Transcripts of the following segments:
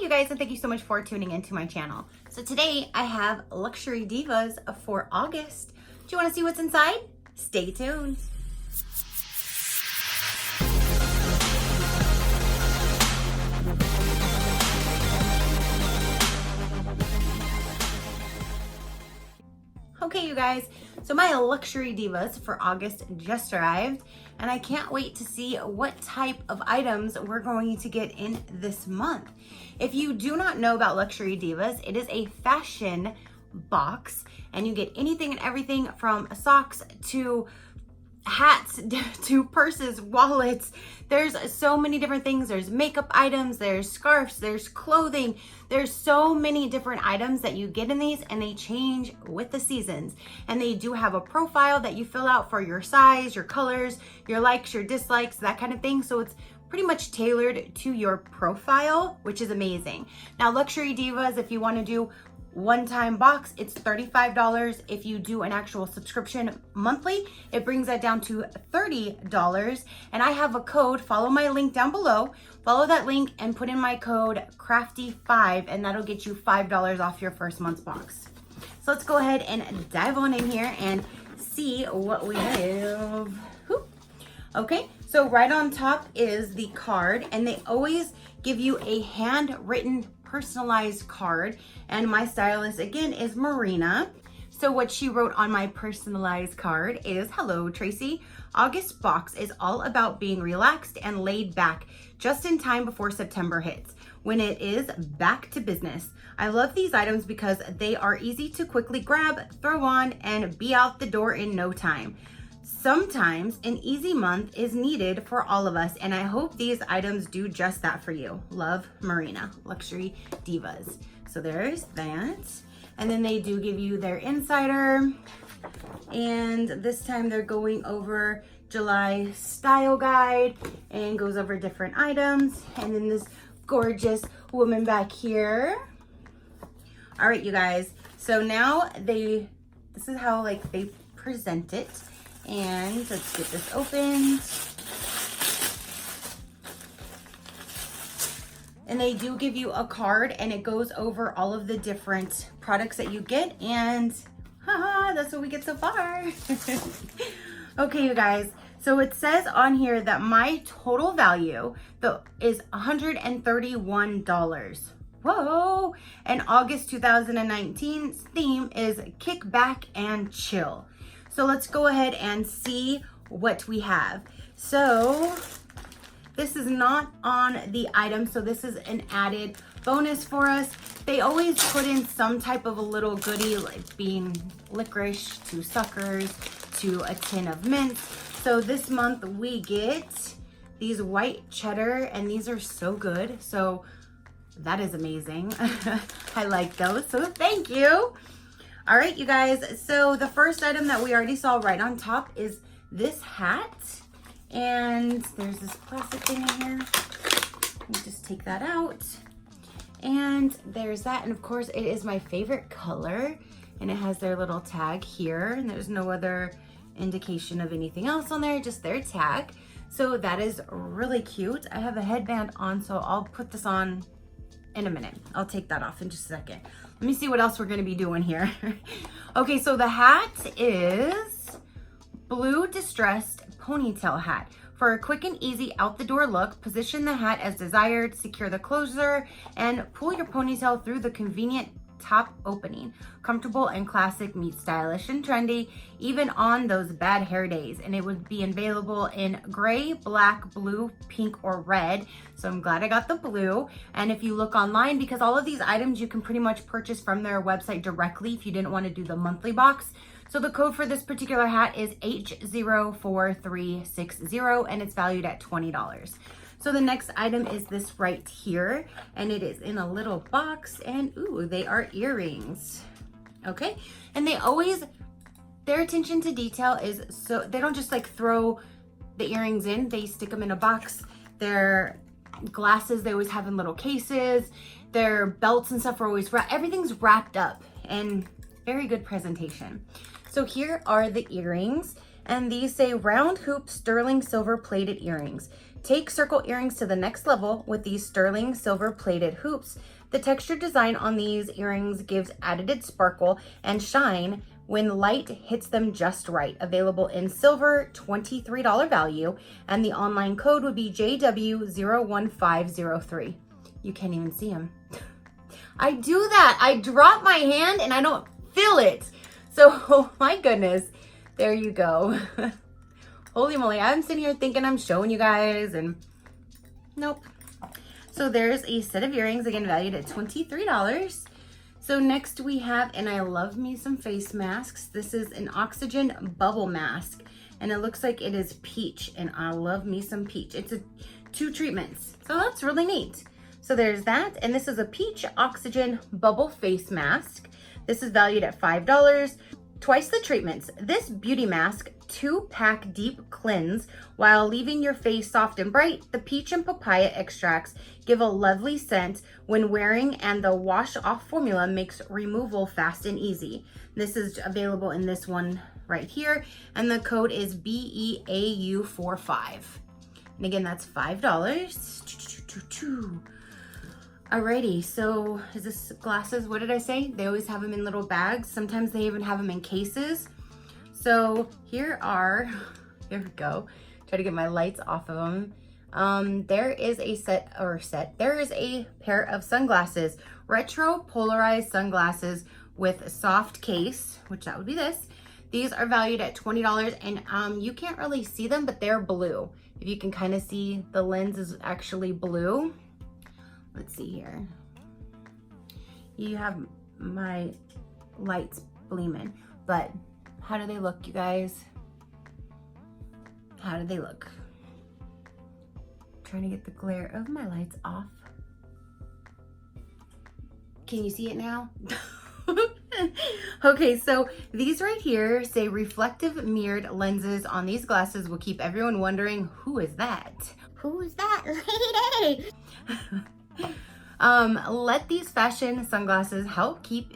Hi you guys, and thank you so much for tuning into my channel. So today I have Luxury Divas for August. Do you want to see what's inside? Stay tuned. Okay, you guys, so my Luxury Divas for August just arrived, and I can't wait to see what type of items we're going to get in this month. If you do not know about Luxury Divas, it is a fashion box, and you get anything and everything from socks to hats to purses, wallets. There's so many different things. There's makeup items, there's scarves, there's clothing. There's so many different items that you get in these, and they change with the seasons. And they do have a profile that you fill out for your size, your colors, your likes, your dislikes, that kind of thing. So it's pretty much tailored to your profile, which is amazing. Now, Luxury Divas, if you want to do one-time box, it's $35. If you do an actual subscription monthly, it brings that down to $30. And I have a code. Follow my link down below. Follow that link and put in my code Crafty5, and that'll get you $5 off your first month's box. So let's go ahead and dive on in here and see what we have. Whew. Okay, so right on top is the card, and they always give you a handwritten personalized card, and my stylist again is Marina. So what she wrote on my personalized card is, "Hello Tracy, August box is all about being relaxed and laid back just in time before September hits, when it is back to business. I love these items because they are easy to quickly grab, throw on, and be out the door in no time. Sometimes an easy month is needed for all of us, and I hope these items do just that for you. Love, Marina, Luxury Divas." So there's that. And then they do give you their insider. And this time they're going over July style guide and goes over different items. And then this gorgeous woman back here. All right, you guys. So now this is how they present it. And let's get this opened. And they do give you a card, and it goes over all of the different products that you get, and haha, that's what we get so far. Okay, you guys, so it says on here that my total value is $131. Whoa! And August 2019's theme is kick back and chill. So let's go ahead and see what we have. So this is not on the item, so this is an added bonus for us. They always put in some type of a little goodie, like being licorice to suckers to a tin of mint. So this month we get these white cheddar, and these are so good. So that is amazing. I like those, so thank you. All right, you guys, so the first item that we already saw right on top is this hat. And there's this plastic thing in here. Let me just take that out. And there's that. And of course, it is my favorite color. And it has their little tag here. And there's no other indication of anything else on there, just their tag. So that is really cute. I have a headband on, so I'll put this on in a minute. I'll take that off in just a second. Let me see what else we're gonna be doing here. Okay, so the hat is blue distressed ponytail hat. For a quick and easy out the door look, position the hat as desired, secure the closure, and pull your ponytail through the convenient top opening. Comfortable and classic meets stylish and trendy, even on those bad hair days. And it would be available in gray, black, blue, pink, or red. So I'm glad I got the blue. And if you look online, because all of these items you can pretty much purchase from their website directly if you didn't want to do the monthly box. So the code for this particular hat is H04360, and it's valued at $20. So the next item is this right here, and it is in a little box, and ooh, they are earrings. Okay, and their attention to detail is so they don't just throw the earrings in, they stick them in a box. Their glasses, they always have in little cases. Their belts and stuff are always everything's wrapped up, and very good presentation. So here are the earrings, and these say round hoop sterling silver plated earrings. Take circle earrings to the next level with these sterling silver plated hoops. The textured design on these earrings gives added sparkle and shine when light hits them just right. Available in silver, $23 value, and the online code would be JW01503. You can't even see them. I do that. I drop my hand and I don't feel it. So, oh my goodness, there you go. Holy moly, I'm sitting here thinking I'm showing you guys and nope. So there's a set of earrings, again valued at $23. So next we have, and I love me some face masks. This is an oxygen bubble mask and it looks like it is peach, and I love me some peach. It's two treatments, so that's really neat. So there's that, and this is a peach oxygen bubble face mask. This is valued at $5. Twice the treatments. This beauty mask 2-pack deep cleanse while leaving your face soft and bright. The peach and papaya extracts give a lovely scent when wearing, and the wash off formula makes removal fast and easy. This is available in this one right here, and the code is BEAU45. And again, that's $5. Alrighty, so is this glasses? What did I say? They always have them in little bags. Sometimes they even have them in cases. So here we go. Try to get my lights off of them. There is there is a pair of sunglasses, retro polarized sunglasses with soft case, which that would be this. These are valued at $20, and you can't really see them, but they're blue. If you can kind of see, the lens is actually blue. Let's see here. You have my lights gleaming, but how do they look, you guys? How do they look? Trying to get the glare of my lights off. Can you see it now? Okay, so these right here say reflective mirrored lenses on these glasses will keep everyone wondering, who is that? Who is that lady? Let these fashion sunglasses help keep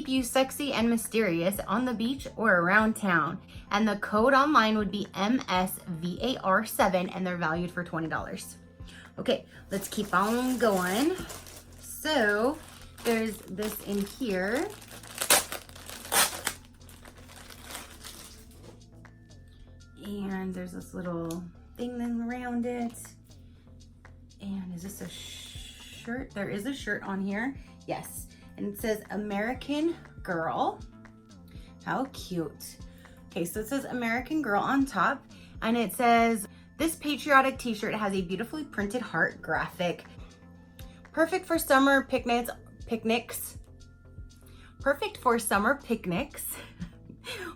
you sexy and mysterious on the beach or around town. And the code online would be MSVAR7, and they're valued for $20. Okay, let's keep on going. So there's this in here. And there's this little thing then around it. And is this a shirt? There is a shirt on here. Yes. And it says American Girl. How cute. Okay, so it says American Girl on top. And it says, this patriotic t-shirt has a beautifully printed heart graphic. Perfect for summer picnics. Perfect for summer picnics.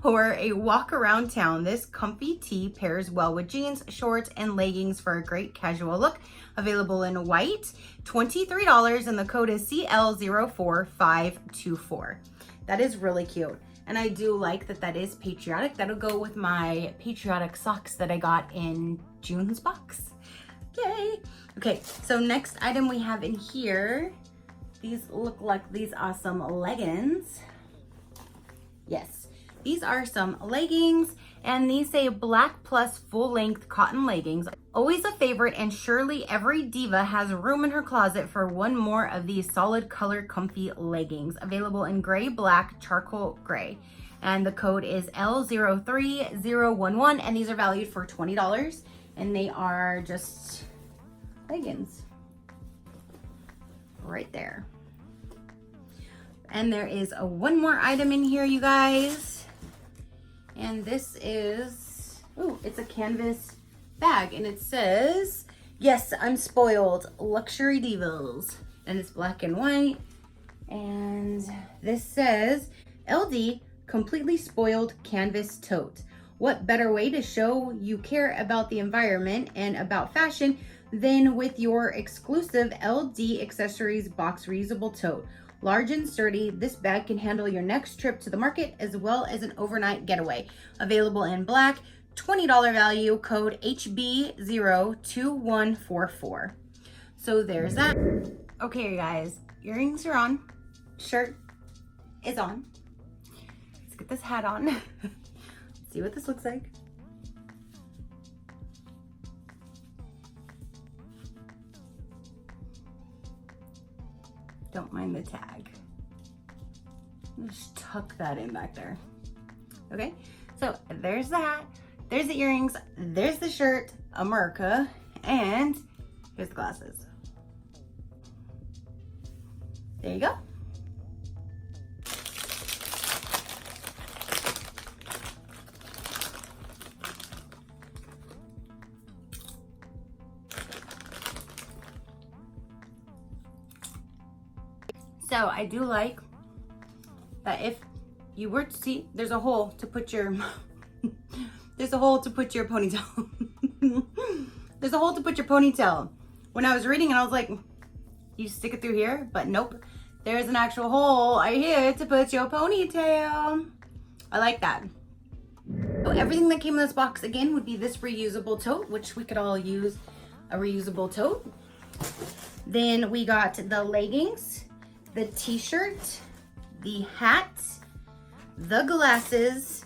Or a walk around town. This comfy tee pairs well with jeans, shorts, and leggings for a great casual look. Available in white, $23, and the code is CL04524. That is really cute. And I do like that that is patriotic. That'll go with my patriotic socks that I got in June's box. Yay! Okay, so next item we have in here, these look like these awesome leggings. Yes, these are some leggings, and these say black plus full length cotton leggings. Always a favorite, and surely every diva has room in her closet for one more of these solid color comfy leggings. Available in gray, black, charcoal gray. And the code is L03011, and these are valued for $20. And they are just leggings. Right there. And there is one more item in here, you guys. And this is, oh, it's a canvas bag, and it says, yes, I'm spoiled, luxury divas. And it's black and white. And this says, LD, completely spoiled canvas tote. What better way to show you care about the environment and about fashion than with your exclusive LD Accessories box reusable tote. Large and sturdy, this bag can handle your next trip to the market as well as an overnight getaway. Available in black, $20 value, code HB02144. So there's that. Okay, you guys, earrings are on, shirt is on. Let's get this hat on. See what this looks like. Don't mind the tag. Just tuck that in back there. Okay, so there's that. There's the earrings, there's the shirt, America, and here's the glasses. There you go. So I do like that if you were to see, there's a hole to put your, there's a hole to put your ponytail. There's a hole to put your ponytail. When I was reading it, I was like, you stick it through here, but nope. There's an actual hole right here to put your ponytail. I like that. So everything that came in this box, again, would be this reusable tote, which we could all use a reusable tote. Then we got the leggings, the t-shirt, the hat, the glasses,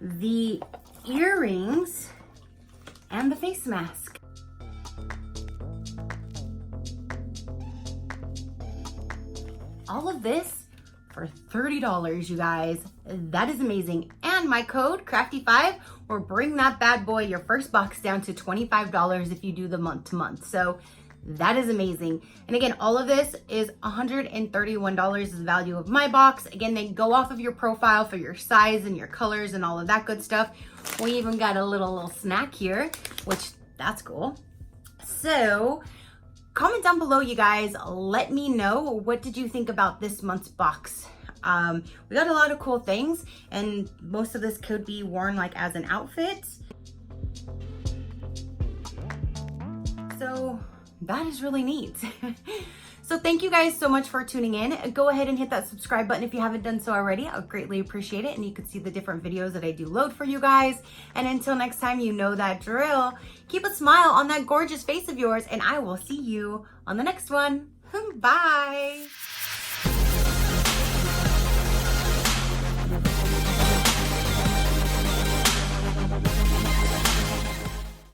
the earrings, and the face mask. All of this for $30, you guys. That is amazing. And my code, Crafty5, will bring that bad boy, your first box, down to $25 if you do the month to month. So that is amazing. And again, all of this is $131 is the value of my box. Again, they go off of your profile for your size and your colors and all of that good stuff. We even got a little snack here, which that's cool. So comment down below, you guys. Let me know, what did you think about this month's box? We got a lot of cool things, and most of this could be worn like as an outfit. So that is really neat. So thank you guys so much for tuning in. Go ahead and hit that subscribe button if you haven't done so already. I would greatly appreciate it. And you can see the different videos that I do load for you guys. And until next time, you know that drill. Keep a smile on that gorgeous face of yours, and I will see you on the next one. Bye.